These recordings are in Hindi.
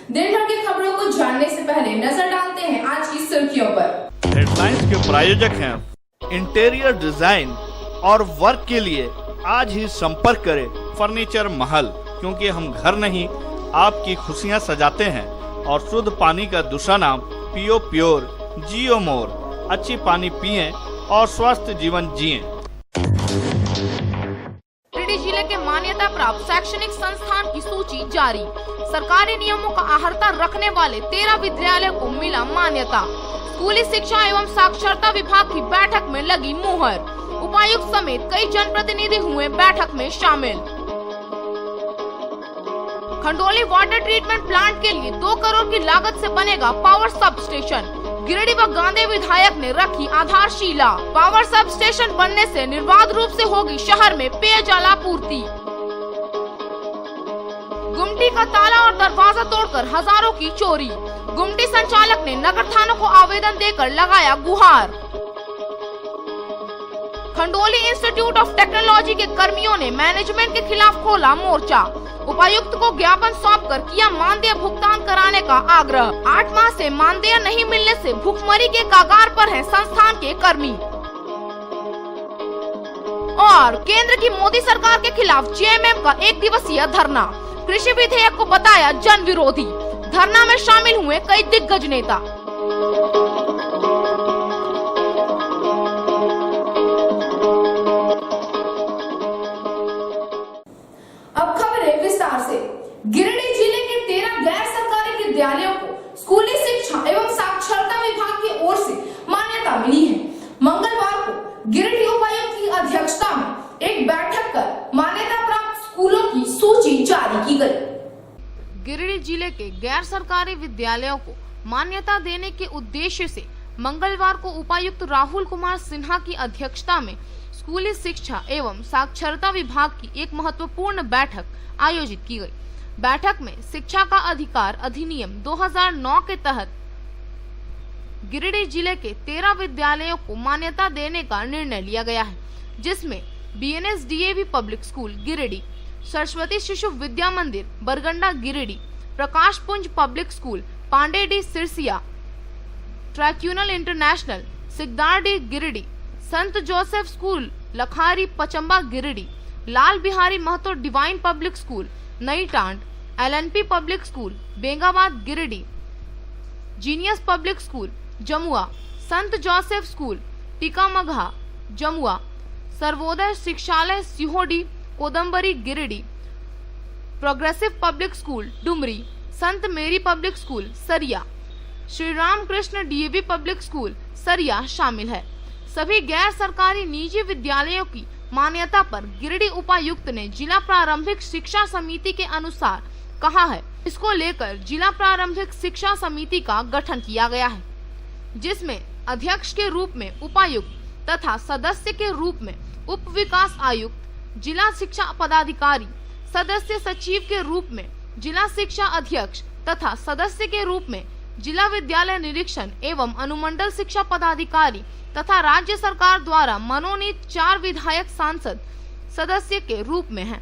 दिन भर की खबरों को जानने से पहले नजर डालते हैं आज की सुर्खियों पर। हेडलाइंस के प्रायोजक हैं इंटीरियर डिजाइन और वर्क के लिए आज ही संपर्क करें फर्नीचर महल, क्योंकि हम घर नहीं आपकी खुशियां सजाते हैं और शुद्ध पानी का दूसरा नाम पियो प्योर जियो मोर। अच्छी पानी पिएं और स्वस्थ जीवन जिएं। गिरिडीह जिले के मान्यता प्राप्त शैक्षणिक संस्थान की सूची जारी। सरकारी नियमों का आहर्ता रखने वाले 13 विद्यालयों को मिला मान्यता। स्कूली शिक्षा एवं साक्षरता विभाग की बैठक में लगी मुहर। उपायुक्त समेत कई जनप्रतिनिधि हुए बैठक में शामिल। खंडोली वाटर ट्रीटमेंट प्लांट के लिए 2 करोड़ की लागत से बनेगा पावर सब स्टेशन। गिरिडीह व गांधी विधायक ने रखी आधारशिला। पावर सब स्टेशन बनने से निर्बाध रूप से होगी शहर में पेयजल आपूर्ति। गुमटी का ताला और दरवाजा तोड़कर हजारों की चोरी। गुमटी संचालक ने नगर थानों को आवेदन देकर लगाया गुहार। खंडोली इंस्टीट्यूट ऑफ टेक्नोलॉजी के कर्मियों ने मैनेजमेंट के खिलाफ खोला मोर्चा। उपायुक्त को ज्ञापन सौंपकर किया मानदेय भुगतान कराने का आग्रह। 8 माह से मानदेय नहीं मिलने से भुखमरी के कगार पर हैं संस्थान के कर्मी। और केंद्र की मोदी सरकार के खिलाफ जेएमएम का 1 दिवसीय धरना। कृषि विधेयक को बताया जन विरोधी। धरना में शामिल हुए कई दिग्गज नेता। अब खबरें विस्तार से। गिरिडीह जिले के 13 गैर सरकारी विद्यालयों को स्कूली शिक्षा एवं साक्षरता विभाग की ओर से मान्यता मिली है। मंगलवार को गिरिडीह उपायुक्त की अध्यक्षता में एक बैठक कर मान्यता प्राप्त स्कूलों की सूची जारी की गई। गिरिडीह जिले के गैर सरकारी विद्यालयों को मान्यता देने के उद्देश्य से मंगलवार को उपायुक्त राहुल कुमार सिन्हा की अध्यक्षता में स्कूली शिक्षा एवं साक्षरता विभाग की एक महत्वपूर्ण बैठक आयोजित की गई। बैठक में शिक्षा का अधिकार अधिनियम 2009 के तहत गिरिडीह जिले के 13 विद्यालयों को मान्यता देने का निर्णय लिया गया है, जिसमें BNSDAV public school Giridih, Saraswati Shishu Vidya Mandir Barganda Giridih, Prakash Punj public school Pandedih Sirsia, ट्राइक्यूनल international Sikdardih Giridih, Sant Joseph school Lakhari Pachamba Giridih, Lal Bihari Mahto divine public school Nai Tand, LNP public school Bengabad Giridih, genius public school Jamua, Sant Joseph school Tikamgaha Jamua, Sarvodaya Shikshalaya Sihodi Kodambari Giridih, progressive public school Dumri, Sant Mary public school Sariya, Shri Ram Krishna DAV public school सरिया शामिल है। सभी गैर सरकारी निजी विद्यालयों की मान्यता पर गिरिडीह उपायुक्त ने जिला प्रारंभिक शिक्षा समिति के अनुसार कहा है। इसको लेकर जिला प्रारंभिक शिक्षा समिति का गठन किया गया है, जिसमें अध्यक्ष के रूप में उपायुक्त तथा सदस्य के रूप में उप विकास आयुक्त, जिला शिक्षा पदाधिकारी, सदस्य सचिव के रूप में जिला शिक्षा अध्यक्ष तथा सदस्य के रूप में जिला विद्यालय निरीक्षण एवं अनुमंडल शिक्षा पदाधिकारी तथा राज्य सरकार द्वारा मनोनीत 4 विधायक सांसद सदस्य के रूप में हैं।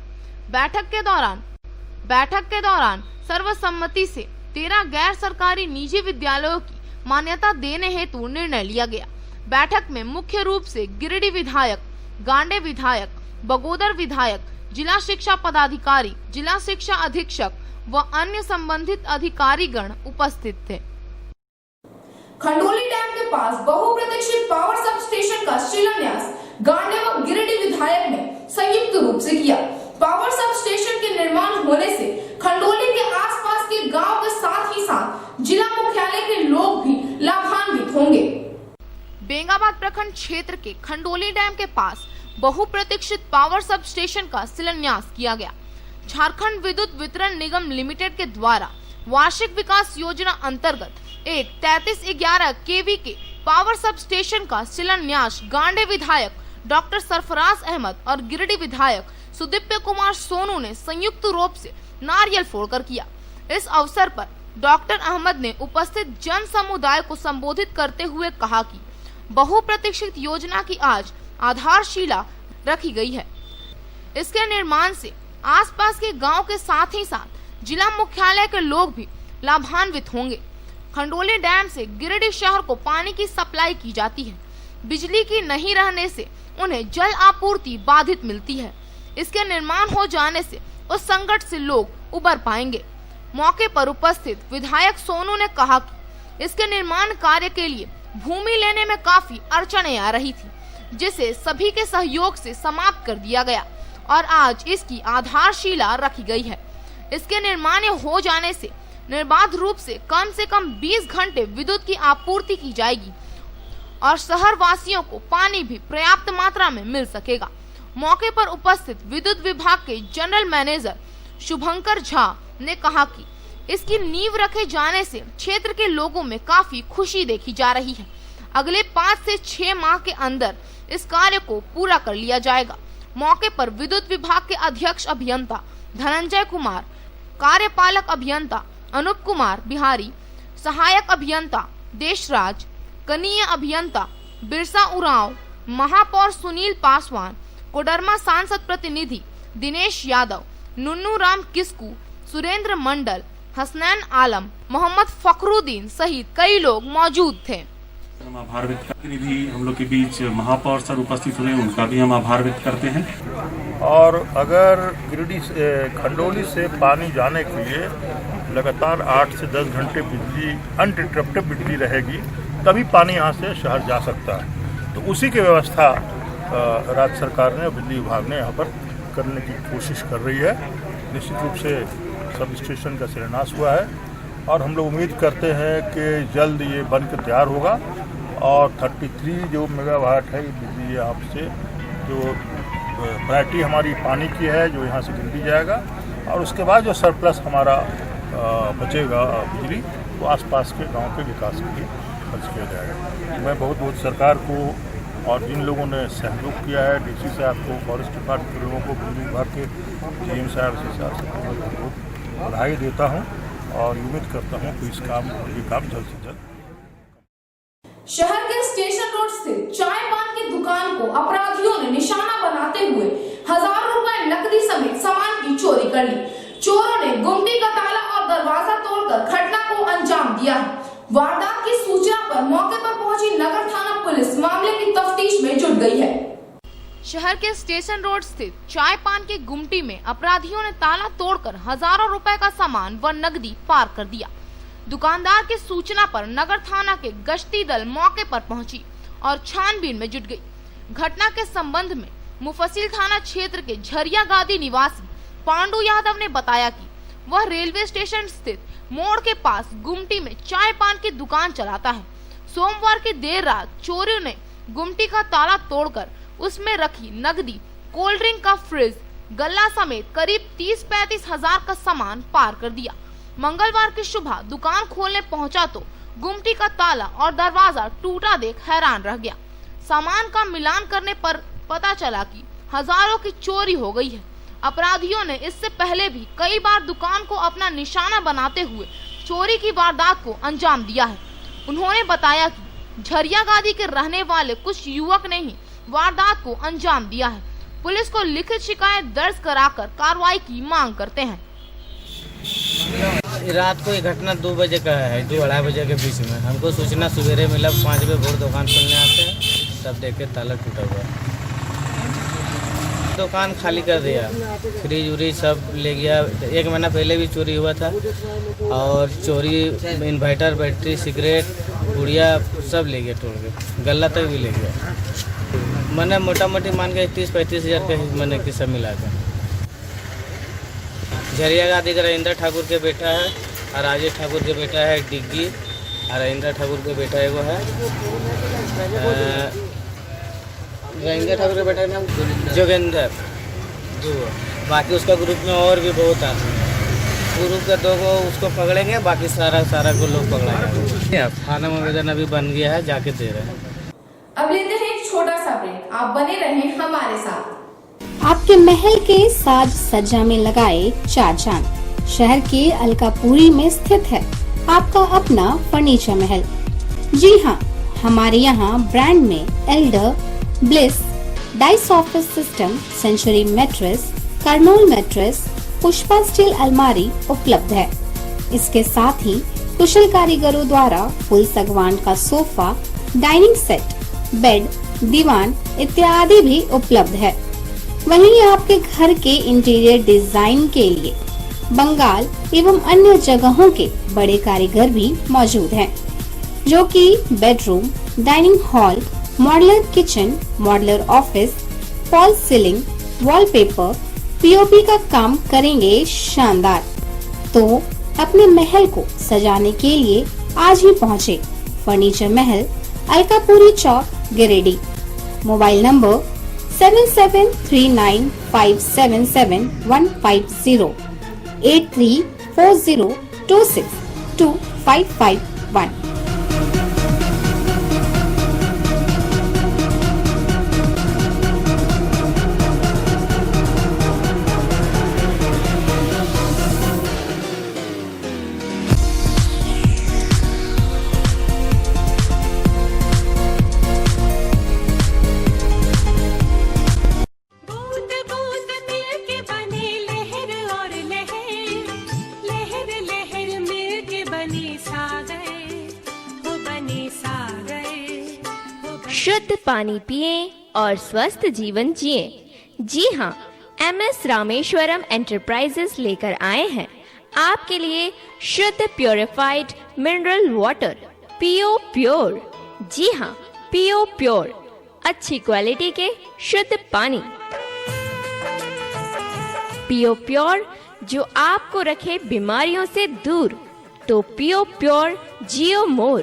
बैठक के दौरान सर्वसम्मति से 13 गैर सरकारी निजी विद्यालयों की मान्यता देने हेतु निर्णय लिया गया। बैठक में मुख्य रूप से गिरिडीह विधायक, गांडे विधायक, बगोदर विधायक, जिला शिक्षा पदाधिकारी, जिला शिक्षा अधीक्षक व अन्य संबंधित अधिकारीगण उपस्थित थे। खंडोली डैम के पास बहुप्रतीक्षित पावर सब स्टेशन का शिलान्यास गांडे व गिरिडीह विधायक ने संयुक्त रूप से किया। पावर सब स्टेशन के निर्माण होने से खंडोली के आसपास के गांव के साथ ही साथ जिला मुख्यालय के लोग भी लाभान्वित होंगे। बेंगाबाद प्रखंड क्षेत्र के खंडोली डैम के पास बहुप्रतीक्षित पावर सब स्टेशन का शिलान्यास किया गया। झारखंड विद्युत वितरण निगम लिमिटेड के द्वारा वार्षिक विकास योजना अंतर्गत एक 3311 केवी के पावर सब स्टेशन का शिलान्यास गांडे विधायक डॉक्टर सरफराज अहमद और गिरिडीह विधायक सुदीप्य कुमार सोनू ने संयुक्त रूप से नारियल फोड़कर किया। इस अवसर पर डॉक्टर अहमद ने उपस्थित जन समुदाय को संबोधित करते हुए कहा कि बहुप्रतीक्षित योजना की आज आधारशिला रखी गई है। इसके निर्माण से आसपास के गांव के साथ ही साथ जिला मुख्यालय के लोग भी लाभान्वित होंगे। खंडोली डैम से गिरिडीह शहर को पानी की सप्लाई की जाती है। बिजली की नहीं रहने से उन्हें जल आपूर्ति बाधित मिलती है। इसके निर्माण हो जाने से उस संकट से लोग उबर पाएंगे। मौके पर उपस्थित विधायक सोनू ने कहा कि इसके निर्माण कार्य के लिए भूमि लेने में काफी अड़चनें आ रही थी, जिसे सभी के सहयोग से समाप्त कर दिया गया और आज इसकी आधारशिला रखी गई है। इसके निर्माण हो जाने से निर्बाध रूप से कम 20 घंटे विद्युत की आपूर्ति की जाएगी और शहर वासियों को पानी भी पर्याप्त मात्रा में मिल सकेगा। मौके पर उपस्थित विद्युत विभाग के जनरल मैनेजर शुभंकर झा ने कहा कि इसकी नींव रखे जाने से क्षेत्र के लोगों में काफी खुशी देखी जा रही है। अगले 5 से 6 माह के अंदर इस कार्य को पूरा कर लिया जाएगा। मौके पर विद्युत विभाग के अध्यक्ष अभियंता धनंजय कुमार, कार्यपालक अभियंता अनूप कुमार बिहारी, सहायक अभियंता देशराज, कनीय अभियंता बिरसा उरांव, महापौर सुनील पासवान, कोडरमा सांसद प्रतिनिधि दिनेश यादव, नुन्नू राम किस्कू, सुरेंद्र मंडल, हसनैन आलम, मोहम्मद फखरुद्दीन सहित कई लोग मौजूद थे। हम आभार व्यक्त प्रतिनिधि हम लोग के बीच महापौर सर उपस्थित हुए, उनका भी हम आभार व्यक्त करते हैं। और अगर गिरिडीह खंडोली से पानी जाने के लिए लगातार 8 से 10 घंटे बिजली अनडिस्टरप्टेड बिजली रहेगी, तभी पानी यहाँ से शहर जा सकता है। तो उसी की व्यवस्था राज्य सरकार ने, बिजली विभाग ने यहाँ पर करने की कोशिश कर रही है। निश्चित रूप से सब स्टेशन का शिलान्यास हुआ है और हम लोग उम्मीद करते हैं कि जल्द ये बनकर तैयार होगा और 33 जो मेगावाट है ये बिजली यहाँ से जो प्रायोरिटी हमारी पानी की है, जो यहाँ से गिर जाएगा और उसके बाद जो सरप्लस हमारा बचेगा बिजली, वो आसपास के गांव के विकास के लिए खर्च किया जाएगा। मैं बहुत सरकार को और जिन लोगों ने सहयोग किया है, डीसी साहब को, फॉरेस्ट डिपार्टमेंट के लोगों को, बिजली विभाग के जीएम साहब से बहुत बधाई देता हूँ और उम्मीद करता हूँ कि ये काम जल्द से जल्द। शहर के स्टेशन रोड स्थित चाय पान की दुकान को अपराधियों ने निशाना बनाते हुए हजारों रुपए नकदी समेत सामान की चोरी कर ली। चोरों ने गुमटी का ताला और दरवाजा तोड़कर घटना को अंजाम दिया है। वारदात की सूचना पर मौके पर पहुंची नगर थाना पुलिस मामले की तफ्तीश में जुट गई है। शहर के स्टेशन रोड स्थित चाय पान की गुमटी में अपराधियों ने ताला तोड़कर हजारों रुपए का सामान व नकदी पार कर दिया। दुकानदार की सूचना पर नगर थाना के गश्ती दल मौके पर पहुंची और छानबीन में जुट गई। घटना के संबंध में मुफस्सिल थाना क्षेत्र के झरिया गादी निवासी पांडु यादव ने बताया कि वह रेलवे स्टेशन स्थित मोड़ के पास गुमटी में चाय पान की दुकान चलाता है। सोमवार की देर रात चोरों ने गुमटी का ताला तोड़कर उसमें रखी नकदी, कोल्ड ड्रिंक का फ्रिज, गल्ला समेत करीब 30-35 हजार का सामान पार कर दिया। मंगलवार की सुबह दुकान खोलने पहुंचा तो गुमटी का ताला और दरवाजा टूटा देख हैरान रह गया। सामान का मिलान करने पर पता चला कि हजारों की चोरी हो गई है। अपराधियों ने इससे पहले भी कई बार दुकान को अपना निशाना बनाते हुए चोरी की वारदात को अंजाम दिया है। उन्होंने बताया कि झरिया गादी के रहने वाले कुछ युवक ने ही वारदात को अंजाम दिया है। पुलिस को लिखित शिकायत दर्ज कराकर कार्रवाई की मांग करते हैं। रात को ये घटना 2 बजे का है, 2-2:30 बजे के बीच में हमको सूचना सवेरे मिला। 5 बजे भोर दुकान खोलने आते हैं, तब देखे ताला टूटा हुआ। दुकान खाली कर दिया, फ्रिज उरीज सब ले गया। 1 महीना पहले भी चोरी हुआ था और चोरी इन्वर्टर, बैटरी, सिगरेट, गुड़िया सब ले गया, तोड़ के गल्ला तक भी ले गया। मैंने मोटा मोटी मान के 30-35 हज़ार का मैंने की सब मिला कर। झरिया गादी का रविंद्र ठाकुर के बेटा है और राजेश ठाकुर के बेटा है डिग्गी, और रविंद्र ठाकुर के बेटा एगो है, रविंद्र ठाकुर के बेटा नाम जोगेंद्र, 2। बाकी उसका ग्रुप में और भी बहुत आते हैं। ग्रुप का 2 को उसको पकड़ेंगे, बाकी सारा को लोग पकड़ेंगे। थाना में आवेदन अभी बन गया है, जाके दे रहे हैं। अब लेते हैं एक छोटा सा ब्रेक, आप बने रहें हमारे साथ। आपके महल के साज सज्जा में लगाए 4 चांद। शहर के अलकापुरी में स्थित है आपका अपना फर्नीचर महल। जी हाँ, हमारे यहाँ ब्रांड में elder, bliss, dice office system, century mattress, Kurnool mattress, Pushpa steel अलमारी उपलब्ध है। इसके साथ ही कुशल कारीगरों द्वारा फुल सागवान का सोफा, डाइनिंग सेट, बेड, दीवान इत्यादि भी उपलब्ध है। वहीं आपके घर के इंटीरियर डिजाइन के लिए बंगाल एवं अन्य जगहों के बड़े कारीगर भी मौजूद हैं, जो कि bedroom, dining hall, modular kitchen, modular office, fall ceiling, wallpaper, POP का काम करेंगे शानदार। तो अपने महल को सजाने के लिए आज ही पहुँचे furniture Mahal, Alkapuri Chowk, Giridih. Mobile number 7739577150 8340262551। बूंद बूंद मिलके बनी लहर और लहर, लहर लहर मिलके बनी सागर, वो बनी सागर, वो बनी शुद्ध पानी पिएं और स्वस्थ जीवन जिएं। जी हाँ, MS रामेश्वरम एंटरप्राइजेस लेकर आए हैं आपके लिए शुद्ध purified mineral water PO pure. जी हाँ, PO प्योर, अच्छी क्वालिटी के शुद्ध पानी PO प्योर जो आपको रखे बीमारियों से दूर। तो PO प्योर जियो मोर।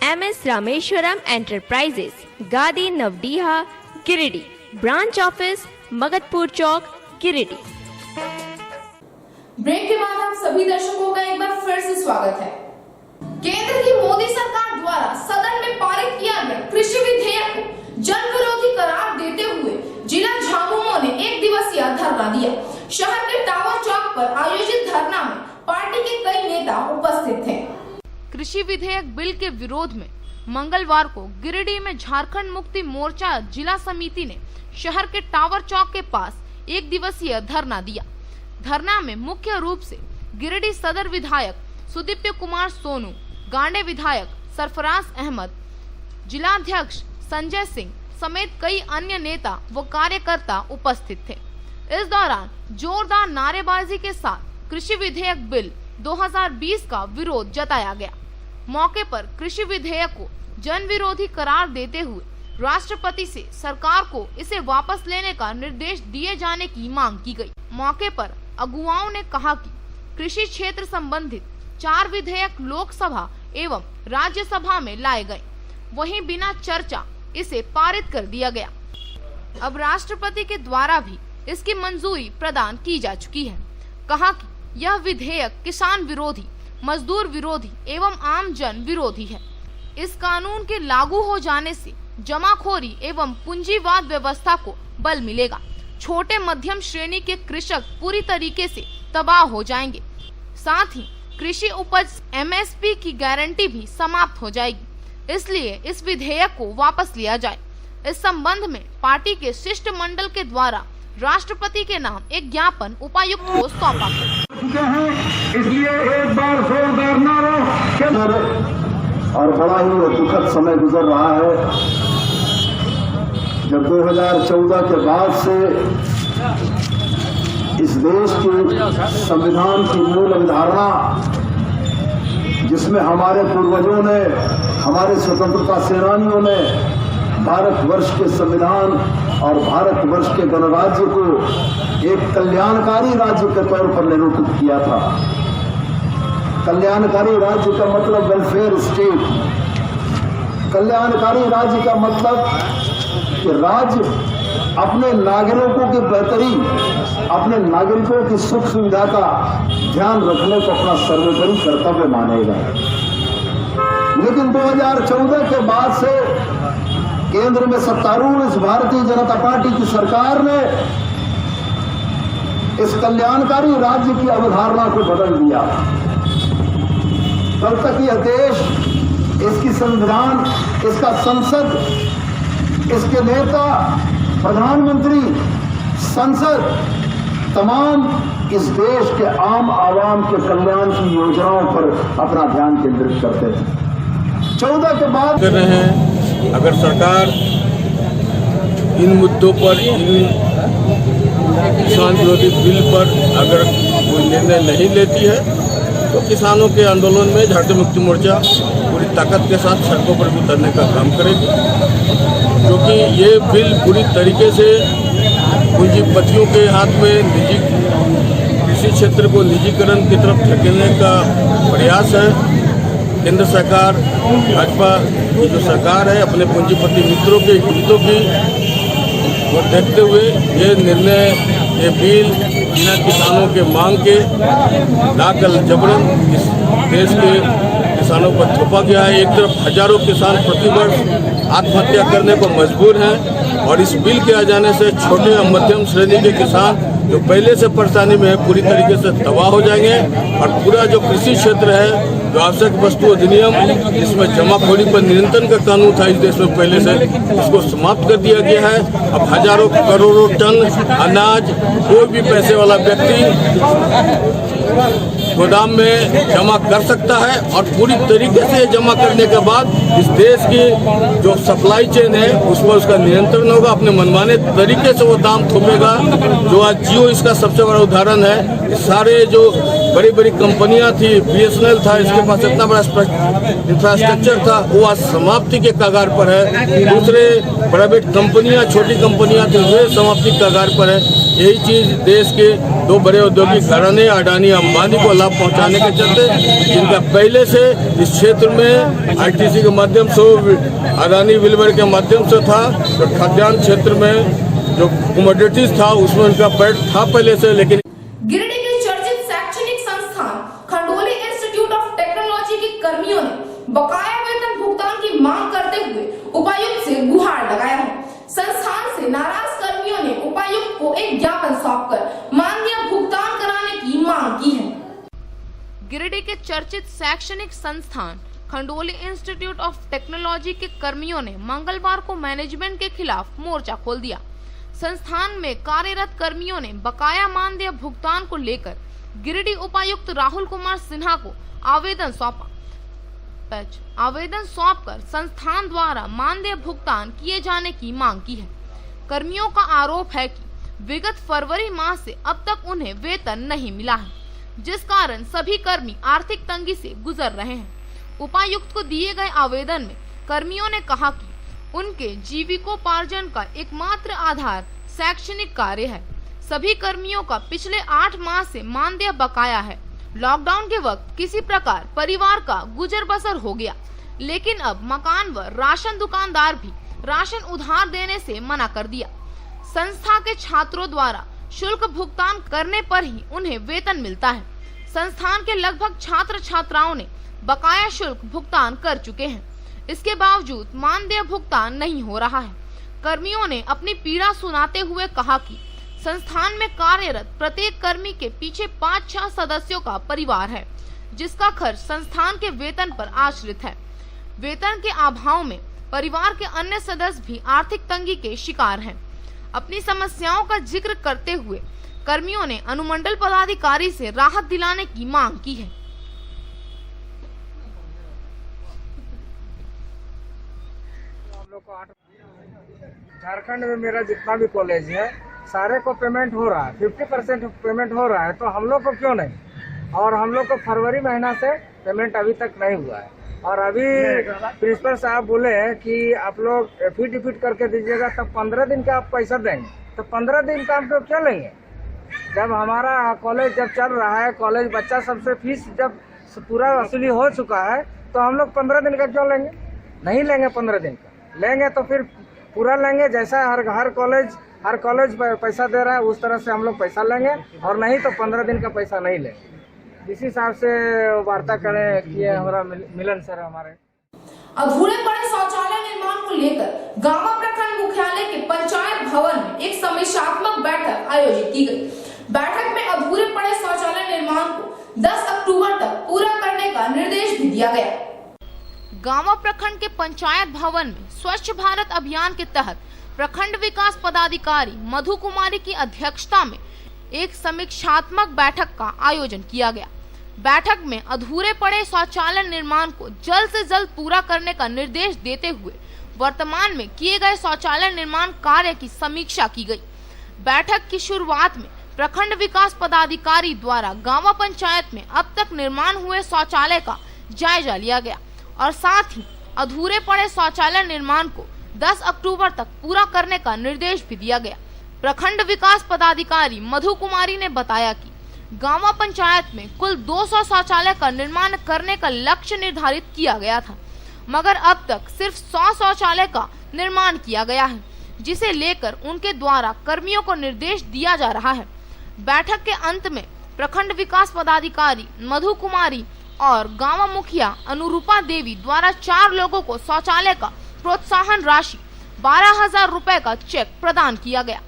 MS रामेश्वरम एंटरप्राइजेस, गादी नवडीहा, गिरिडीह। ब्रांच ऑफिस मगधपुर चौक, गिरिडीह। ब्रेक के बाद आप सभी दर्शकों का एक बार फिर से स्वागत है। केंद्र की मोदी सरकार द्वारा सदन में पारित किया गया कृषि विधेयक को जन विरोधी करार देते हुए जिला झामुमो ने एक दिवसीय धरना दिया। शहर के टावर चौक पर आयोजित धरना में पार्टी के कई नेता उपस्थित थे। कृषि विधेयक बिल के विरोध में मंगलवार को गिरिडीह में झारखंड मुक्ति मोर्चा जिला समिति ने शहर के टावर चौक के पास एक दिवसीय धरना दिया। धरना में मुख्य रूप से गिरिडीह सदर विधायक सुदीप्य कुमार सोनू, गांडे विधायक सरफराज अहमद, जिलाध्यक्ष संजय सिंह समेत कई अन्य नेता व कार्यकर्ता उपस्थित थे। इस दौरान जोरदार नारेबाजी के साथ कृषि विधेयक बिल 2020 का विरोध जताया गया। मौके पर कृषि विधेयक को जन विरोधी करार देते हुए राष्ट्रपति से सरकार को इसे वापस लेने का निर्देश दिए जाने की मांग की गई। मौके पर अगुवाओं ने कहा कि कृषि क्षेत्र संबंधित 4 विधेयक लोकसभा एवं राज्यसभा में लाए गए, वहीं बिना चर्चा इसे पारित कर दिया गया। अब राष्ट्रपति के द्वारा भी इसकी मंजूरी प्रदान की जा चुकी है। कहा कि यह विधेयक किसान विरोधी, मजदूर विरोधी एवं आम जन विरोधी है। इस कानून के लागू हो जाने से जमाखोरी एवं पूंजीवाद व्यवस्था को बल मिलेगा। छोटे मध्यम श्रेणी के कृषक पूरी तरीके से तबाह हो जाएंगे। साथ ही कृषि उपज MSP की गारंटी भी समाप्त हो जाएगी। इसलिए इस विधेयक को वापस लिया जाए। इस संबंध में पार्टी के शिष्टमंडल के द्वारा राष्ट्रपति के नाम एक ज्ञापन उपायुक्त को सौंपा गया। इसलिए एक बार जोरदार नारा और बड़ा ही दुखद समय गुजर रहा है जब 2014 के बाद से इस देश के संविधान की मूल अवधारणा, जिसमें हमारे पूर्वजों ने, हमारे स्वतंत्रता सेनानियों ने भारतवर्ष के संविधान और भारतवर्ष के गणराज्य को एक कल्याणकारी राज्य के तौर पर निरूपित किया था। कल्याणकारी राज्य का मतलब वेलफेयर स्टेट। कल्याणकारी राज्य का मतलब कि राज्य अपने नागरिकों की बेहतरी, अपने नागरिकों की सुख सुविधा का ध्यान रखने को अपना सर्वोपरि कर्तव्य मानेगा। लेकिन 2014 के बाद से केंद्र में सत्तारूढ़ इस भारतीय जनता पार्टी की सरकार ने इस कल्याणकारी राज्य की अवधारणा को बदल दिया। कल तक यह देश, इसकी संविधान, इसका संसद, इसके नेता, प्रधानमंत्री, संसद तमाम इस देश के आम आवाम के कल्याण की योजनाओं पर अपना ध्यान केंद्रित करते थे। 14 के बाद कर रहे हैं, अगर सरकार इन मुद्दों पर, इन किसान विरोधी बिल पर अगर कोई निर्णय नहीं लेती है तो किसानों के आंदोलन में झारखंड मुक्ति मोर्चा पूरी ताकत के साथ सड़कों पर उतरने का काम करेगी, क्योंकि ये बिल पूरी तरीके से पूंजीपतियों के हाथ में निजी कृषि क्षेत्र को निजीकरण की तरफ धकेलने का प्रयास है। केंद्र सरकार, भाजपा की जो सरकार है, अपने पूंजीपति मित्रों के हितों की को देखते हुए ये निर्णय, ये बिल बिना किसानों के मांग के लाकर जबरन इस देश के किसानों पर थोपा गया है। एक तरफ हजारों किसान प्रतिवर्ष आत्महत्या करने को मजबूर हैं और इस बिल के आ जाने से छोटे और मध्यम श्रेणी के किसान जो पहले से परेशानी में है पूरी तरीके से तबाह हो जाएंगे और पूरा जो कृषि क्षेत्र है, जो आवश्यक वस्तु अधिनियम जिसमें जमाखोरी पर नियंत्रण का कानून था इस देश में पहले से, इसको समाप्त कर दिया गया है। अब हजारों करोड़ों टन अनाज कोई भी पैसे वाला व्यक्ति गोदाम में जमा कर सकता है और पूरी तरीके से जमा करने के बाद इस देश की जो सप्लाई चेन है उस पर उसका नियंत्रण होगा। अपने मनमाने तरीके से वो दाम थोपेगा। जो आज जियो इसका सबसे बड़ा उदाहरण है। सारे जो बड़ी बड़ी कंपनियां थी, BSNL था, इसके पास इतना बड़ा इंफ्रास्ट्रक्चर था, वो आज समाप्ति के कगार पर है। दूसरे प्राइवेट कंपनियां, छोटी कंपनियां थी, वे समाप्ति के कगार पर है। यही चीज देश के दो बड़े औद्योगिक घराने अडानी अंबानी को लाभ पहुंचाने के चलते, जिनका पहले से इस क्षेत्र में ITC के माध्यम से, अडानी विलवर के माध्यम से था, तो खाद्यान्न क्षेत्र में जो कमोडिटीज था उसमें उनका पैठ था पहले से। लेकिन गिरिडीह के चर्चित शैक्षणिक संस्थान खंडोली इंस्टीट्यूट ऑफ टेक्नोलॉजी के कर्मियों ने बकाया वेतन भुगतान की मांग करते हुए उपायुक्त से गुहार लगाया है। संस्थान से नाराज कर्मियों ने उपायुक्त को एक ज्ञापन सौंपकर मानदेय भुगतान कराने की मांग की है। गिरिडीह के चर्चित शैक्षणिक संस्थान खंडोली इंस्टीट्यूट ऑफ टेक्नोलॉजी के कर्मियों ने मंगलवार को मैनेजमेंट के खिलाफ मोर्चा खोल दिया। संस्थान में कार्यरत कर्मियों ने बकाया मानदेय भुगतान को लेकर गिरिडीह उपायुक्त राहुल कुमार सिन्हा को आवेदन सौंपा। आवेदन सौंपकर संस्थान द्वारा मानदेय भुगतान किए जाने की मांग की है। कर्मियों का आरोप है कि विगत फरवरी माह से अब तक उन्हें वेतन नहीं मिला है, जिस कारण सभी कर्मी आर्थिक तंगी से गुजर रहे हैं। उपायुक्त को दिए गए आवेदन में कर्मियों ने कहा कि उनके जीविकोपार्जन का एकमात्र आधार शैक्षणिक कार्य है। सभी कर्मियों का पिछले 8 माह से मानदेय बकाया है। लॉकडाउन के वक्त किसी प्रकार परिवार का गुजर बसर हो गया, लेकिन अब मकान व राशन दुकानदार भी राशन उधार देने से मना कर दिया। संस्था के छात्रों द्वारा शुल्क भुगतान करने पर ही उन्हें वेतन मिलता है। संस्थान के लगभग छात्र छात्राओं ने बकाया शुल्क भुगतान कर चुके हैं। इसके बावजूद मानदेय भुगतान नहीं हो रहा है। कर्मियों ने अपनी पीड़ा सुनाते हुए कहा कि संस्थान में कार्यरत प्रत्येक कर्मी के पीछे 5-6 सदस्यों का परिवार है, जिसका खर्च संस्थान के वेतन पर आश्रित है। वेतन के अभाव में परिवार के अन्य सदस्य भी आर्थिक तंगी के शिकार हैं। अपनी समस्याओं का जिक्र करते हुए कर्मियों ने अनुमंडल पदाधिकारी से राहत दिलाने की मांग की है। झारखंड में मेरा जितना भी कॉलेज है सारे को पेमेंट हो रहा है, 50% पेमेंट हो रहा है, तो हम लोग को क्यों नहीं? और हम लोग को फरवरी महीना से पेमेंट अभी तक नहीं हुआ है। और अभी प्रिंसिपल साहब बोले कि आप लोग एफिडेविट करके दीजिएगा तब 15 दिन का आप पैसा देंगे, तो 15 दिन का हम लोग क्यों लेंगे? जब हमारा कॉलेज जब चल रहा है, कॉलेज बच्चा सबसे फीस जब पूरा वसूली हो चुका है, तो हम लोग 15 दिन का क्यों लेंगे? नहीं लेंगे 15 दिन का। लेंगे तो फिर पूरा लेंगे, जैसा हर कॉलेज पैसा दे रहा है उस तरह से हम लोग पैसा लेंगे, और नहीं तो 15 दिन का पैसा नहीं लेंगे। इसी हिसाब से वार्ता करें कि हमारा मिलन सर हमारे अधूरे पड़े शौचालय निर्माण को लेकर गांवा प्रखंड मुख्यालय के पंचायत भवन में एक समीक्षात्मक बैठक आयोजित की गई। बैठक में अधूरे पड़े शौचालय निर्माण को 10 अक्टूबर तक पूरा करने का निर्देश भी दिया गया। गांवा प्रखंड के पंचायत भवन में स्वच्छ भारत अभियान के तहत प्रखंड विकास पदाधिकारी मधु कुमारी की अध्यक्षता में एक समीक्षात्मक बैठक का आयोजन किया गया। बैठक में अधूरे पड़े शौचालय निर्माण को जल्द से जल्द पूरा करने का निर्देश देते हुए वर्तमान में किए गए शौचालय निर्माण कार्य की समीक्षा की गई। बैठक की शुरुआत में प्रखंड विकास पदाधिकारी द्वारा गांव पंचायत में अब तक निर्माण हुए शौचालय का जायजा लिया गया और साथ ही अधूरे पड़े शौचालय निर्माण को 10 अक्टूबर तक पूरा करने का निर्देश भी दिया गया। प्रखंड विकास पदाधिकारी मधु कुमारी ने बताया कि गांव पंचायत में कुल 200 शौचालय का निर्माण करने का लक्ष्य निर्धारित किया गया था, मगर अब तक सिर्फ 100 शौचालय का निर्माण किया गया है, जिसे लेकर उनके द्वारा कर्मियों को निर्देश दिया जा रहा है। बैठक के अंत में प्रखंड विकास पदाधिकारी मधु कुमारी और गांव मुखिया अनुरूपा देवी द्वारा 4 लोगों को शौचालय का प्रोत्साहन राशि 12,000 रुपए का चेक प्रदान किया गया।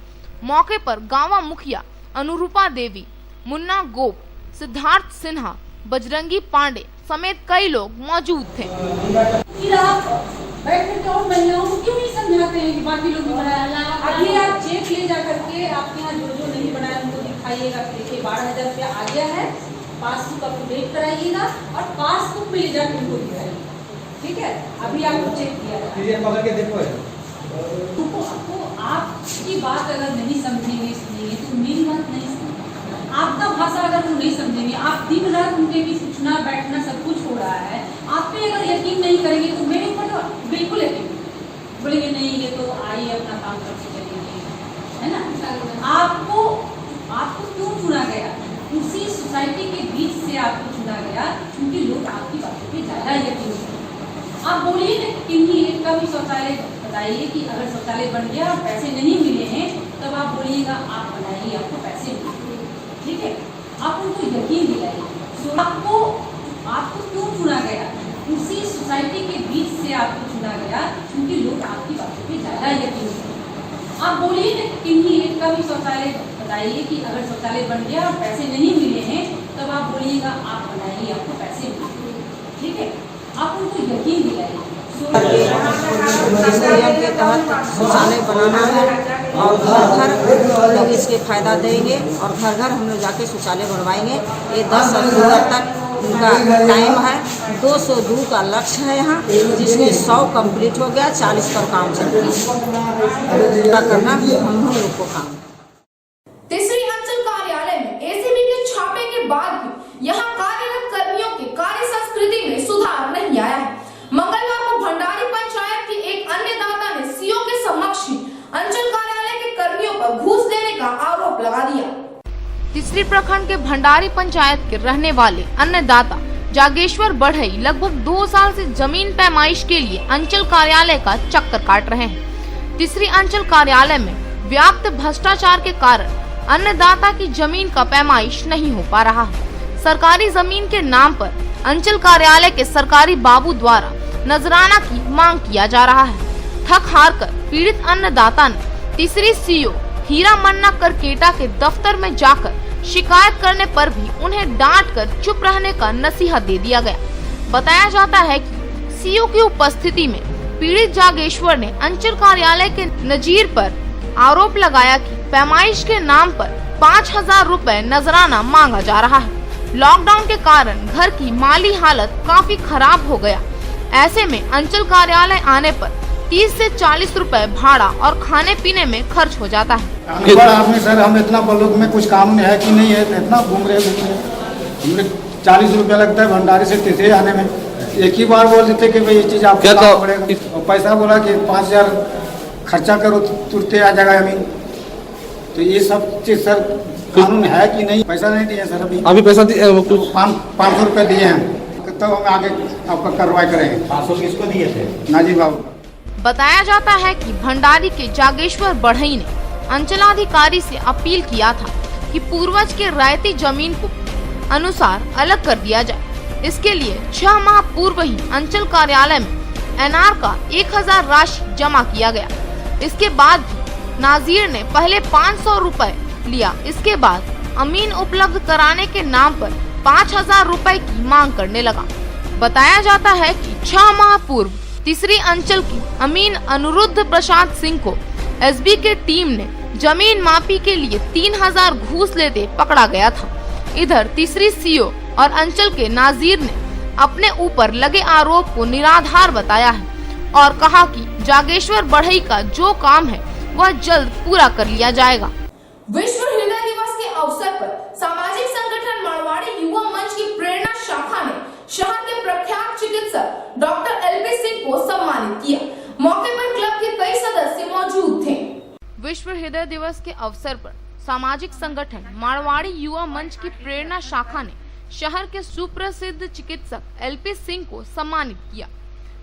मौके पर गांव मुखिया अनुरूपा देवी, मुन्ना गोप, सिद्धार्थ सिन्हा, बजरंगी पांडे समेत कई लोग मौजूद थे। महिलाओं को क्यों नहीं समझाते हैं कि बाकी लोग बनाया? अभी आप चेक ले जा करके आपके यहाँ जो नहीं बनाया उनको दिखाइएगा। देखिए 12,000 रुपया आ गया है, पासबुक अपडेट कराइएगा और पासबुक में ले जाकर उनको दिखाइएगा। ठीक है, अभी आपको चेक किया आपको आपकी बात अगर नहीं समझेंगे तो मेरी बात नहीं समझेंगे। आपका भाषा अगर वो नहीं समझेंगे, आप दिन रात उनके बीच उठना बैठना सब कुछ हो रहा है, आप पे अगर यकीन नहीं करेंगे तो मेरे ऊपर तो बिल्कुल यकीन बोलेंगे नहीं ये तो आइए अपना काम करके चलेंगे, है ना। आपको क्यों चुना गया? उसी सोसाइटी के बीच से आपको चुना गया क्योंकि लोग आपकी बातों पे ज्यादा यकीन करते। आप बोलिए ना किन्हीं एक का भी शौचालय बताइए कि अगर शौचालय बन गया पैसे नहीं मिले हैं तब आप बोलिएगा आप बनाइए आपको पैसे मिलेंगे। ठीक है, आप उनको यकीन दिलाइए। आपको क्यों चुना गया? उसी सोसाइटी के बीच से आपको चुना गया क्योंकि लोग आपकी बातों पे ज्यादा यकीन करते। आप बोलिए ना किन्हीं एक का भी शौचालय बताइए कि अगर शौचालय बन गया पैसे नहीं मिले हैं तब आप बोलिएगा आप बनाइए आपको पैसे मिलेंगे। ठीक है, आप उनको यकीन दिलाइए। के तहत शौचालय बनाना है और घर घर लोग इसके फायदा देंगे और घर घर हम लोग जाके शौचालय बनवाएंगे। ये 10 अक्टूबर तक उनका टाइम है। 202 का लक्ष्य है यहाँ, जिसमें 100 कंप्लीट हो गया, 40 पर काम चल रहा है। पूरा करना हम लोग को काम। तीसरी अंचल कार्यालय में एसीबी के छापे के बाद भी यहाँ कार्यरत कर्मियों की कार्य संस्कृति में सुधार नहीं आया है। मंगलवार को भंडारी पंचायत के एक अन्य दाता ने सीओ के समक्ष ही अंचल कार्यालय के कर्मियों पर घूस देने का आरोप लगा दिया। तीसरी प्रखंड के भंडारी पंचायत के रहने वाले अन्नदाता जागेश्वर बढ़ई लगभग 2 साल से जमीन पैमाइश के लिए अंचल कार्यालय का चक्कर काट रहे हैं। तीसरी अंचल कार्यालय में व्याप्त भ्रष्टाचार के कारण अन्नदाता की जमीन का पैमाइश नहीं हो पा रहा है। सरकारी जमीन के नाम पर अंचल कार्यालय के सरकारी बाबू द्वारा नजराना की मांग किया जा रहा है। थक हार कर पीड़ित अन्नदाता ने तीसरी सीओ हीरा मन्ना करकेटा के दफ्तर में जाकर शिकायत करने पर भी उन्हें डांट कर चुप रहने का नसीहत दे दिया गया। बताया जाता है कि सीओ की उपस्थिति में पीड़ित जागेश्वर ने अंचल कार्यालय के नजीर पर आरोप लगाया कि पैमाइश के नाम पर 5,000 रुपए नजराना मांगा जा रहा है। लॉकडाउन के कारण घर की माली हालत काफी खराब हो गया। ऐसे में अंचल कार्यालय आने पर 30 से 40 रुपए भाड़ा और खाने पीने में खर्च हो जाता है। आपने सर हम इतना ब्लॉक में कुछ कानून है कि नहीं है, इतना घूम रहे हमने 40 रुपया लगता है भंडारी से तीसरे आने में। एक ही बार बोल देते कि भाई ये चीज आपको लाना पड़ेगा और पैसा बोला कि 5,000 खर्चा करो तुरंत आ जाएगा हमें। तो ये सब चीज सर कानून है कि नहीं? पैसा नहीं दिए सर अभी पैसा 500 रुपये दिए हैं तो हम आगे आपका कार्रवाई करेंगे। 500 किसको दिए थे? नाजी बाबू। बताया जाता है कि भंडारी के जागेश्वर बढ़ई ने अंचलाधिकारी से अपील किया था कि पूर्वज के रायती जमीन को अनुसार अलग कर दिया जाए। इसके लिए 6 माह पूर्व ही अंचल कार्यालय में एनआर का 1,000 राशि जमा किया गया। इसके बाद भी नाजीर ने पहले 500 रुपए लिया। इसके बाद अमीन उपलब्ध कराने के नाम पर 5,000 रुपए की मांग करने लगा। बताया जाता है कि 6 माह पूर्व तीसरी अंचल की अमीन अनुरुद्ध प्रसाद सिंह को एसबी के टीम ने जमीन मापी के लिए 3000 घूस लेते पकड़ा गया था। इधर तीसरी सीओ और अंचल के नाजीर ने अपने ऊपर लगे आरोप को निराधार बताया है और कहा कि जागेश्वर बढ़ई का जो काम है वह जल्द पूरा कर लिया जाएगा। विश्व हृदय दिवस के अवसर पर सामाजिक संगठन मारवाड़ी युवा मंच की प्रेरणा शाखा ने शहर के प्रख्यात चिकित्सक डॉक्टर एलपी सिंह को सम्मानित किया। मौके पर क्लब के कई सदस्य मौजूद थे। विश्व हृदय दिवस के अवसर पर सामाजिक संगठन मारवाड़ी युवा मंच की प्रेरणा शाखा ने शहर के सुप्रसिद्ध चिकित्सक एलपी सिंह को सम्मानित किया।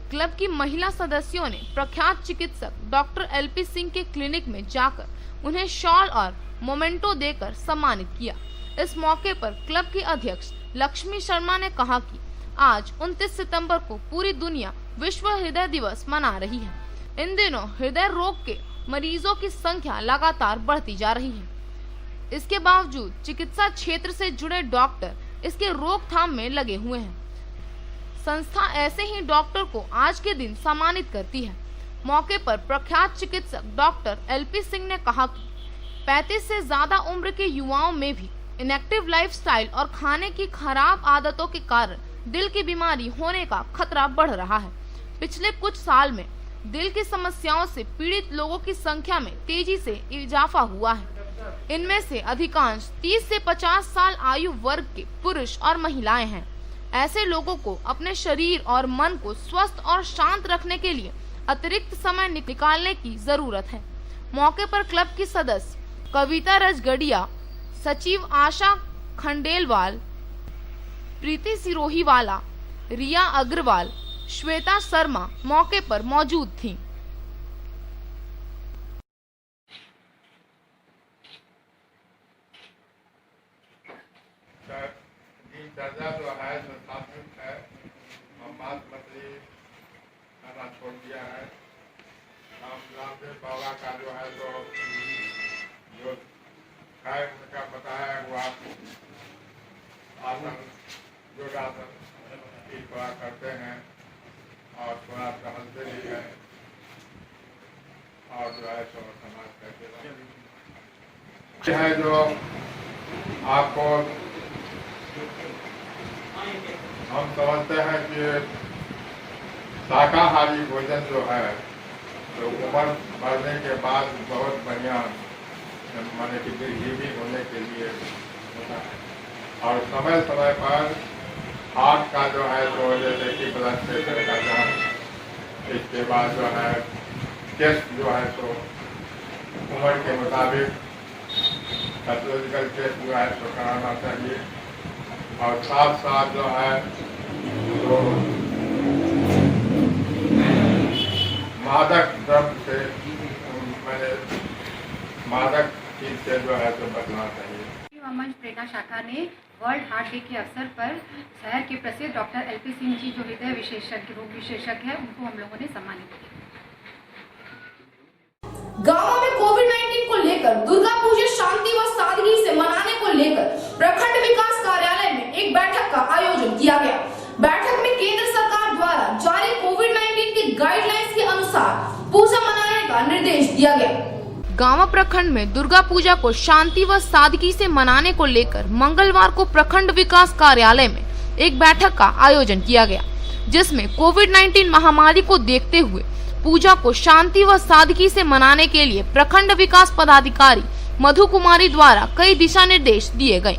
क्लब की महिला सदस्यों ने प्रख्यात चिकित्सक डॉक्टर एलपी सिंह के क्लिनिक में जाकर उन्हें शॉल और मोमेंटो देकर सम्मानित किया। इस मौके पर क्लब की अध्यक्ष लक्ष्मी शर्मा ने कहा कि आज 29 सितंबर को पूरी दुनिया विश्व हृदय दिवस मना रही है। इन दिनों हृदय रोग के मरीजों की संख्या लगातार बढ़ती जा रही है। इसके बावजूद चिकित्सा क्षेत्र से जुड़े डॉक्टर इसके रोकथाम में लगे हुए हैं। संस्था ऐसे ही डॉक्टर को आज के दिन सम्मानित करती है। मौके पर प्रख्यात चिकित्सक डॉक्टर एलपी सिंह ने कहा कि 35 से ज्यादा उम्र के युवाओं में भी इनएक्टिव लाइफस्टाइल और खाने की खराब आदतों के कारण दिल की बीमारी होने का खतरा बढ़ रहा है। पिछले कुछ साल में दिल की समस्याओं से पीड़ित लोगों की संख्या में तेजी से इजाफा हुआ है। इनमें से अधिकांश 30 से 50 साल आयु वर्ग के पुरुष और महिलाएं हैं। ऐसे लोगों को अपने शरीर और मन को स्वस्थ और शांत रखने के लिए अतिरिक्त समय निकालने की जरूरत है। मौके पर क्लब की सदस्य कविता रजगढ़िया, सचिव आशा खंडेलवाल, प्रीति सिरोहीवाला, रिया अग्रवाल, श्वेता शर्मा मौके पर मौजूद थीं। दर्जा जो है संस्थापित है, मांस मछली खाना छोड़ दिया है। रामदेव बाबा का जो है तो जो है उनका बताया हुआ आसन योगासन की थोड़ा करते हैं और थोड़ा टहलते भी हैं और जो है तो समाज करते हैं जो आपको हम समझते हैं कि शाकाहारी भोजन जो है तो उम्र बढ़ने के बाद बहुत बढ़िया माने कि दीर्घजीवी होने के लिए होता है और समय समय पर हार्ट का जो है तो जैसे कि ब्लड प्रेशर का जांच, इसके बाद जो है टेस्ट जो है तो उम्र के मुताबिक पैथोलॉजिकल टेस्ट जो है तो कराना चाहिए और साथ साथ जो है तो मादक द्रव्य से मैंने मादक चीज से जो है तो बचना चाहिए। युवा मंच प्रेरणा शाखा ने वर्ल्ड हार्ट डे के अवसर पर शहर के प्रसिद्ध डॉक्टर एलपी सिंह जी जो हृदय विशेषज्ञ रोग विशेषज्ञ है उनको हम लोगों ने सम्मानित किया। गाँव में कोविड-19 को लेकर दुर्गा पूजा शांति व सादगी से मनाने को लेकर प्रखंड विकास कार्यालय में एक बैठक का आयोजन किया गया। बैठक में केंद्र सरकार द्वारा जारी कोविड-19 की गाइडलाइंस के अनुसार पूजा मनाने का निर्देश दिया गया। गाँव प्रखंड में दुर्गा पूजा को शांति व सादगी से मनाने को लेकर मंगलवार को प्रखंड विकास कार्यालय में एक बैठक का आयोजन किया गया, जिसमें कोविड-19 महामारी को देखते हुए पूजा को शांति व सादगी से मनाने के लिए प्रखंड विकास पदाधिकारी मधु कुमारी द्वारा कई दिशा निर्देश दिए गए।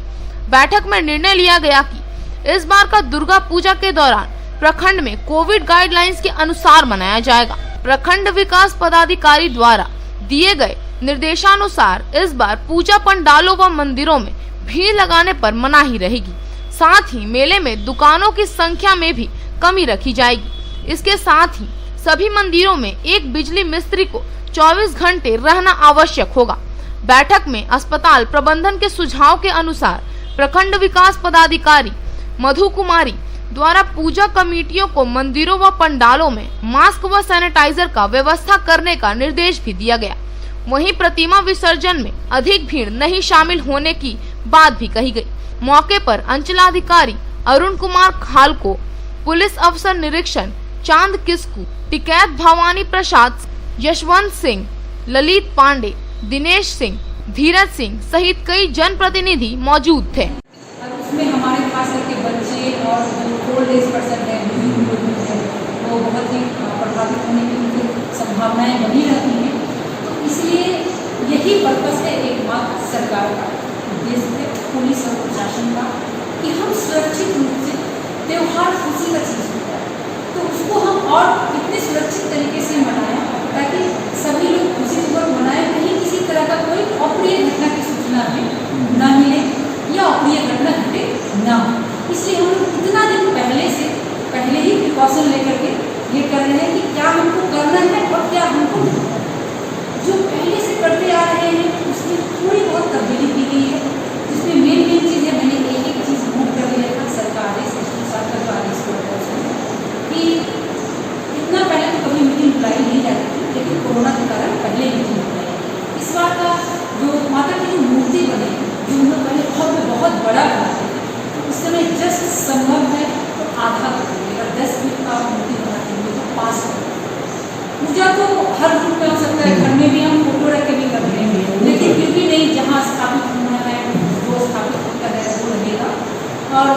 बैठक में निर्णय लिया गया कि इस बार का दुर्गा पूजा के दौरान प्रखंड में कोविड गाइडलाइंस के अनुसार मनाया जाएगा। प्रखंड विकास पदाधिकारी द्वारा दिए गए निर्देशानुसार इस बार पूजा पंडालों व मंदिरों में भीड़ लगाने पर मनाही रहेगी। साथ ही मेले में दुकानों की संख्या में भी कमी रखी जाएगी। इसके साथ ही सभी मंदिरों में एक बिजली मिस्त्री को 24 घंटे रहना आवश्यक होगा। बैठक में अस्पताल प्रबंधन के सुझाव के अनुसार प्रखंड विकास पदाधिकारी मधु कुमारी द्वारा पूजा कमेटियों को मंदिरों व पंडालों में मास्क व सैनिटाइजर का व्यवस्था करने का निर्देश भी दिया गया। वहीं प्रतिमा विसर्जन में अधिक भीड़ नहीं शामिल होने की बात भी कही गई। मौके पर अंचलाधिकारी अरुण कुमार खालको, पुलिस अफसर निरीक्षण चांद किस्कू, टिकैत भवानी प्रसाद, यशवंत सिंह, ललित पांडे, दिनेश सिंह, धीरज सिंह सहित कई जनप्रतिनिधि मौजूद थे। उसमें हमारे खास करके बच्चे और जो ओल्ड एज पर्सन है, बुजुर्ग लोग हैं, वो बहुत ही प्रभावित होने की उनकी संभावनाएं बनी रहती हैं। तो इसलिए यही पर्पस है एकमात्र सरकार का, देश के पुलिस और प्रशासन का, कि हम सुरक्षित रूप से त्यौहार खुशी का चीज़ होता है तो उसको हम और कितने सुरक्षित तरीके से मनाएं ताकि सभी लोग खुशीपूर्वक मनाएं, कहीं किसी तरह का कोई अप्रिय घटना की सूचना हमें न मिले या अप्रिय घटना घटे ना हो। इसलिए हम लोग इतना दिन पहले ही प्रिकॉशन लेकर के ये कर रहे हैं कि क्या हमको करना है और क्या हमको जो पहले से करते आ रहे हैं उसमें थोड़ी बहुत तब्दीली की गई है। जिसमें मेन चीज़ है, मैंने एक चीज़ नोट कर लिया था सरकारी कि इतना पहले तो कभी मीटिंग बुलाई नहीं जाती थी, लेकिन कोरोना के कारण पहले मीटिंग बुलाई। इस बार का जो माता की जो मूर्ति बने, जो हम लोग पहले बहुत बड़ा बनाते थे, तो उस समय जस्ट संभव है तो आधा कर देंगे, अगर 10 फीट का मूर्ति बनाते हैं तो 5 पूजा तो हर रूप में हो सकता है, घर में भी हम फोटो रख के भी कर लेंगे, लेकिन फिर भी नहीं, जहाँ स्थापित होना है जो स्थापित होता है वो लगेगा। और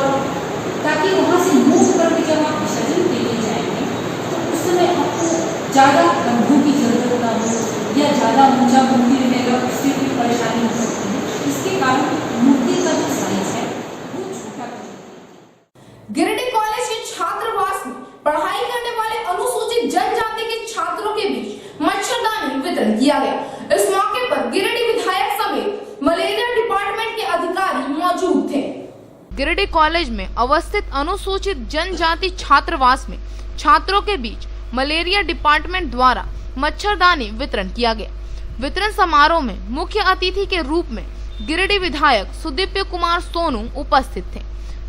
ताकि वहाँ से मूव करके जब आप विसर्जन के लिए जाएंगे तो उस समय आपको ज़्यादा गंधों की जरूरत ना हो या ज़्यादा ऊंचा मूर्ति रहेगा, उससे भी परेशानी हो सकती है। इसके कारण मूर्ति का जो साइज है वो छोटा कर। गिरिडीह कॉलेज के छात्रावास में पढ़ाई करने वाले अनुसूचित जनजाति के छात्रों के बीच मच्छरदानी वितरण किया गया। इस मौके पर गिरिडीह विधायक समेत मलेरिया डिपार्टमेंट के अधिकारी मौजूद थे। गिरिडीह कॉलेज में अवस्थित अनुसूचित जनजाति छात्रावास में छात्रों के बीच मलेरिया डिपार्टमेंट द्वारा मच्छरदानी वितरण किया गया। वितरण समारोह में मुख्य अतिथि के रूप में गिरिडीह विधायक सुदीप्य कुमार सोनू उपस्थित थे।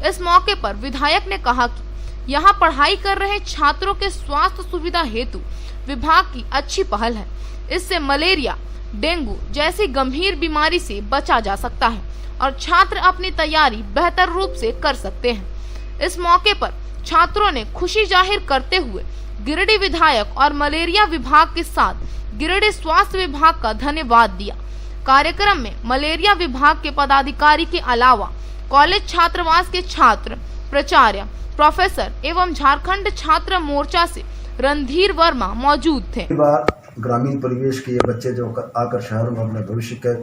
इस मौके पर विधायक ने कहा कि यहाँ पढ़ाई कर रहे छात्रों के स्वास्थ्य सुविधा हेतु विभाग की अच्छी पहल है। इससे मलेरिया, डेंगू जैसी गंभीर बीमारी से बचा जा सकता है और छात्र अपनी तैयारी बेहतर रूप से कर सकते हैं। इस मौके पर छात्रों ने खुशी जाहिर करते हुए गिरिडीह विधायक और मलेरिया विभाग के साथ गिरिडीह स्वास्थ्य विभाग का धन्यवाद दिया। कार्यक्रम में मलेरिया विभाग के पदाधिकारी के अलावा कॉलेज छात्रावास के छात्र, प्राचार्य, प्रोफेसर एवं झारखंड छात्र मोर्चा से रणधीर वर्मा मौजूद थे। ग्रामीण परिवेश के ये बच्चे जो आकर शहर में अपने भविष्य के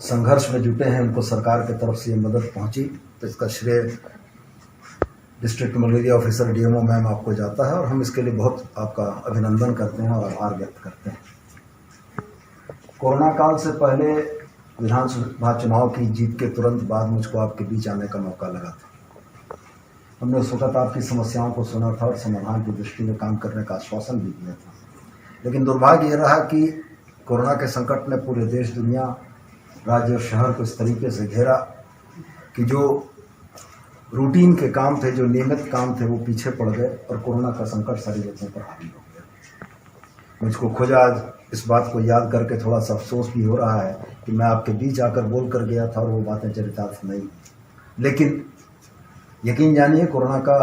संघर्ष में जुटे हैं, उनको सरकार की तरफ से ये मदद पहुंची, तो इसका श्रेय district malaria officer DMO ma'am आपको जाता है और हम इसके लिए बहुत आपका अभिनंदन करते हैं और आभार व्यक्त करते हैं। कोरोना काल से पहले विधानसभा चुनाव की जीत के तुरंत बाद मुझको आपके बीच आने का मौका लगा था। हमने उस वक्त आपकी समस्याओं को सुना था और समाधान की दृष्टि में काम करने का आश्वासन भी दिया था। लेकिन दुर्भाग्य ये रहा कि कोरोना के संकट ने पूरे देश, दुनिया, राज्य और शहर को इस तरीके से घेरा कि जो रूटीन के काम थे, जो नियमित काम थे, वो पीछे पड़ गए और कोरोना का संकट सारी जगहों पर हावी हो गया। मुझको खुद आज इस बात को याद करके थोड़ा सा अफसोस भी हो रहा है कि मैं आपके बीच आकर बोल कर गया था और वो बातें चरितार्थ नहीं। लेकिन यकीन जानिए, कोरोना का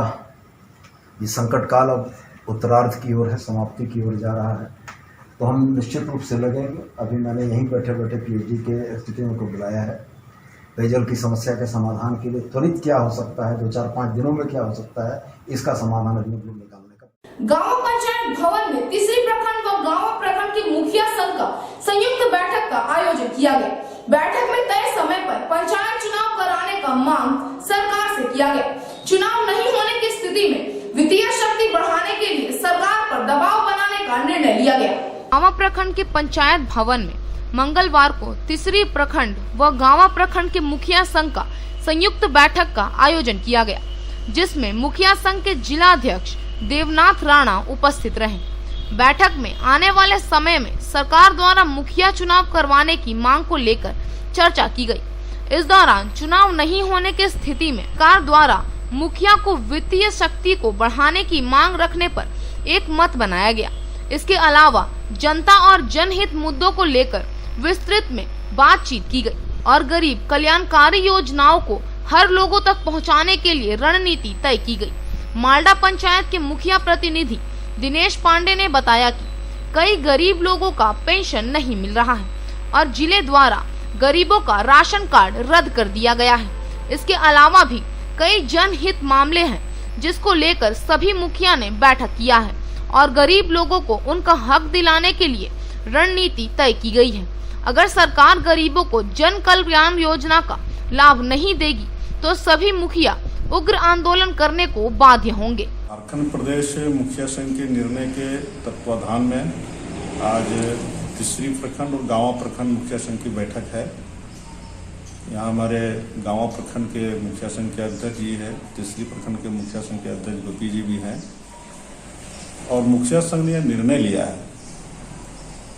ये संकट काल अब उत्तरार्ध की ओर है, समाप्ति की ओर जा रहा है, तो हम निश्चित रूप से लगेंगे। अभी मैंने यहीं बैठे बैठे पीएचडी के एग्जीक्यूटिव को बुलाया है। पेयजल की समस्या के समाधान के लिए त्वरित क्या हो सकता है, 2-4-5 दिनों में क्या हो सकता है, इसका समाधान अभी हम लोग निकालने का। गांव पंचायत भवन में तीसरी प्रखंड व गांव प्रखंड के मुखिया संघ का संयुक्त बैठक का आयोजन किया गया। बैठक में तय समय पर पंचायत चुनाव कराने का मांग सरकार से किया गया। चुनाव नहीं होने की स्थिति में वित्तीय शक्ति बढ़ाने के लिए सरकार पर दबाव बनाने का निर्णय लिया गया। गांवा प्रखंड के पंचायत भवन में मंगलवार को तीसरी प्रखंड व गांवा प्रखंड के मुखिया संघ का संयुक्त बैठक का आयोजन किया गया, जिसमें मुखिया संघ के जिलाध्यक्ष देवनाथ राणा उपस्थित रहे। बैठक में आने वाले समय में सरकार द्वारा मुखिया चुनाव करवाने की मांग को लेकर चर्चा की गई। इस दौरान चुनाव नहीं होने की स्थिति में सरकार द्वारा मुखिया को वित्तीय शक्ति को बढ़ाने की मांग रखने पर एक मत बनाया गया। इसके अलावा जनता और जनहित मुद्दों को लेकर विस्तृत में बातचीत की गई और गरीब कल्याणकारी योजनाओं को हर लोगों तक पहुंचाने के लिए रणनीति तय की गई। मालडा पंचायत के मुखिया प्रतिनिधि दिनेश पांडे ने बताया कि कई गरीब लोगों का पेंशन नहीं मिल रहा है और जिले द्वारा गरीबों का राशन कार्ड रद्द कर दिया गया है। इसके अलावा भी कई जनहित मामले हैं जिसको लेकर सभी मुखिया ने बैठक किया है और गरीब लोगों को उनका हक दिलाने के लिए रणनीति तय की गई है। अगर सरकार गरीबों को जन कल्याण योजना का लाभ नहीं देगी तो सभी मुखिया उग्र आंदोलन करने को बाध्य होंगे। झारखंड प्रदेश मुखिया संघ के निर्णय के तत्वाधान में आज तीसरी प्रखंड और गांव प्रखंड मुखिया संघ की बैठक है। यहाँ हमारे गांव प्रखंड के मुखिया संघ के अध्यक्ष जी है, तीसरी प्रखंड के मुखिया संघ के अध्यक्ष गोपी जी भी हैं और मुखिया संघ ने निर्णय लिया है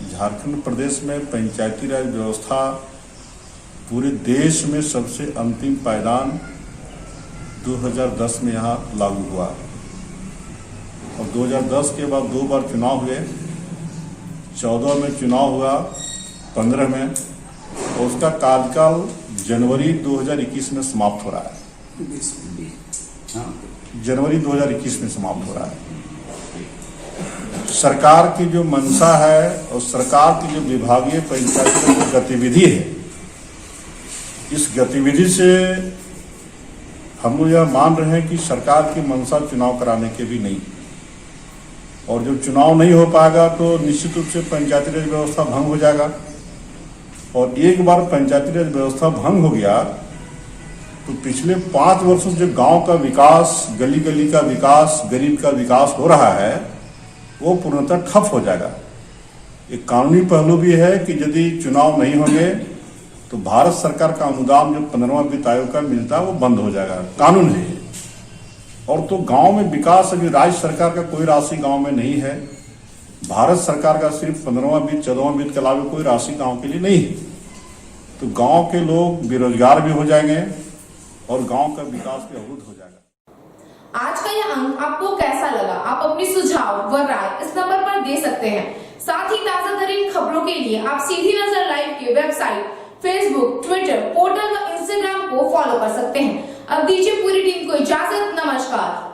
झारखंड प्रदेश में पंचायती राज व्यवस्था पूरे देश में सबसे अंतिम पायदान 2010 में यहाँ लागू हुआ और 2010 के बाद 2 बार चुनाव हुए, 14 में चुनाव हुआ, 15 में, और उसका कार्यकाल जनवरी 2021 में समाप्त हो रहा है। जनवरी 2021 में समाप्त हो रहा है। सरकार की जो मंशा है और सरकार की जो विभागीय पंचायती गतिविधि है, इस गतिविधि से हम लोग यह मान रहे हैं कि सरकार की मंशा चुनाव कराने के भी नहीं, और जब चुनाव नहीं हो पाएगा तो निश्चित रूप से पंचायती राज व्यवस्था भंग हो जाएगा। और एक बार पंचायती राज व्यवस्था भंग हो गया तो पिछले 5 वर्षों से जो गांव का विकास, गली गली का विकास, गरीब का विकास हो रहा है वो पूर्णतः ठप हो जाएगा। एक कानूनी पहलू भी है कि यदि चुनाव नहीं होंगे तो भारत सरकार का अनुदान जो 15वां वित्त आयोग का मिलता है वो बंद हो जाएगा, कानून है। और तो गांव में विकास अभी राज्य सरकार का कोई राशि गांव में नहीं है, भारत सरकार का सिर्फ 15वां वित्त 14वां वित्त के अलावा कोई राशि गांव के लिए नहीं है। तो गांव के लोग बेरोजगार भी हो जाएंगे और गांव का विकास भी अवरुद्ध हो जाएगा। आज का यह अंक आपको कैसा लगा? आप अपनी सुझाव व राय इस नंबर पर दे सकते हैं। साथ ही ताजा तरीन खबरों के लिए आप सीधी नजर लाइव के वेबसाइट, फेसबुक, ट्विटर, पोर्टल व इंस्टाग्राम को फॉलो कर सकते हैं। अब दीजिए पूरी टीम को इजाजत। नमस्कार।